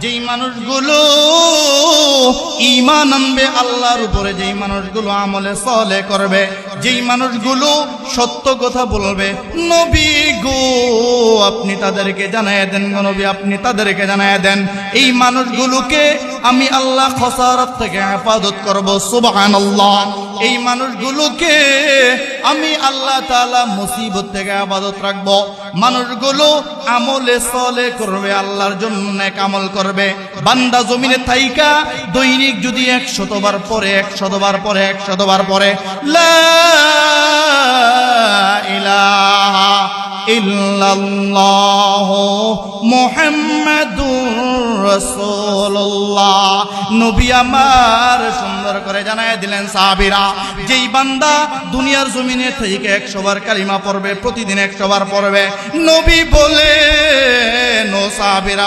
যেই মানুষগুলো ঈমান আনবে আল্লাহর উপরে, যেই মানুষগুলো আমলে সালেহ করবে, যেই মানুষগুলো সত্য কথা বলবে, নবী গো আপনি তাদেরকে জানায় দেন, নবী আপনি তাদেরকে জানায় দেন, এই মানুষগুলোকে আমি আল্লাহ খসারাত থেকে হেফাজত করব। সুবহানাল্লাহ। এই মানুষগুলোকে আমি আল্লাহ তাআলা মুসিবত থেকে হেফাজত রাখবো। মানুষগুলো আমলে সালেহ করবে, আল্লাহর জন্য নেক আমল করবে। বান্দা জমিনে থাইকা দৈনিক যদি 100 বার পরে 100 বার পরে 100 বার পরে লা ইলাহা ইল্লাল্লাহ মুহাম্মাদুর রাসূলুল্লাহ, নবী আমার সুন্দর করে জানায় দিলেন সাহাবীরা, যেই বান্দা দুনিয়ার জমিনে থেকে 100 বার কালিমা পড়বে, প্রতিদিন 100 বার পড়বে, নবী বলেন ও সাহাবীরা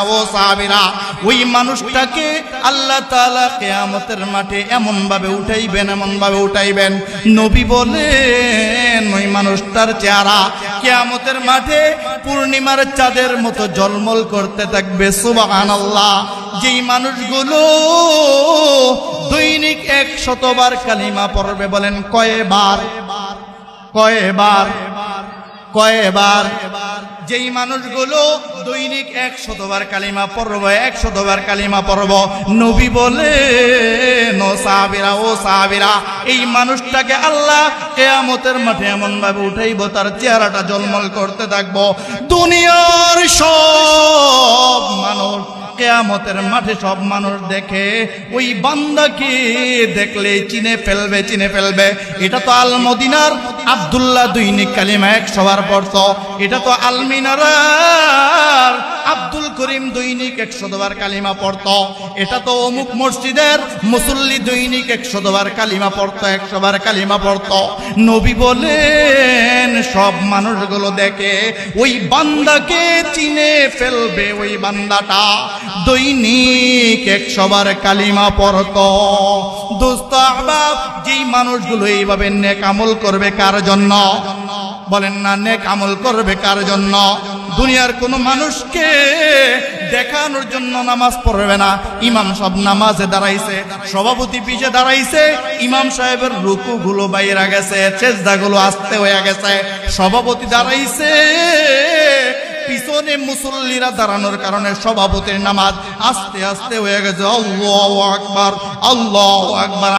ওই মানুষটাকে আল্লাহ তাআলা কিয়ামতের মাঠে এমন ভাবে উঠাইবেন, নবী বলেন ওই মানুষটার চেহারা কিয়ামতের মাঠে পূর্ণিমার চাঁদের মতো ঝলমল করতে থাকবে। সুবহানাল্লাহ। যেই মানুষগুলো দৈনিক 100 বার কালিমা পড়বে, বলেন কয়বার? যেই মানুষগুলো দৈনিক 100 বার কালিমা পড়বে, 100 বার কালিমা পড়ব, নবী বলেন ও সাহাবীরা এই মানুষটাকে আল্লাহ কিয়ামতের মাঠে এমন ভাবে উঠাইব, তার চেহারাটা ঝলমল করতে থাকবো। দুনিয়ার সব মানুষ কিয়ামতের মাঠে সব মানুষ দেখে ওই বান্দাকে দেখলে চিনে ফেলবে। এটা তো আল মদিনার আব্দুল্লাহ দৈনিক কালিমা 100 বার পড়ত। এটা তো আলমিনার আব্দুল করিম দৈনিক 100 বার কালিমা পড়ত। এটা তো অমুক মসজিদের মুসল্লি দৈনিক 100 বার কালিমা পড়ত, 100 বার কালিমা পড়ত। নবী বলেন সব মানুষগুলো দেখে ওই বান্দাকে চিনে ফেলবে, ওই বান্দাটা দৈনিক 100 বার কালিমা পড়ত। দোস্ত আহবাব, যেই মানুষগুলো এইভাবে নেক আমল করবে কার জন্য? বলেন না, নেক আমল করবে কার জন্য? দুনিয়ার কোন মানুষকে দেখানোর জন্য নামাজ পড়বে না। ইমাম সব নামাজে দাঁড়াইছে, সভাপতি পিছে দাঁড়াইছে, ইমাম সাহেবের রুকুগুলো বাইরে গেছে, সেজদাগুলো আস্তে হয়ে গেছে, সভাপতি দাঁড়াইছে, পিছনে মুসল্লিরা দাঁড়ানোর কারণে সভাপতির নামাজ আস্তে আস্তে হয়ে গেছে। আল্লাহু আকবার, আল্লাহু আকবার।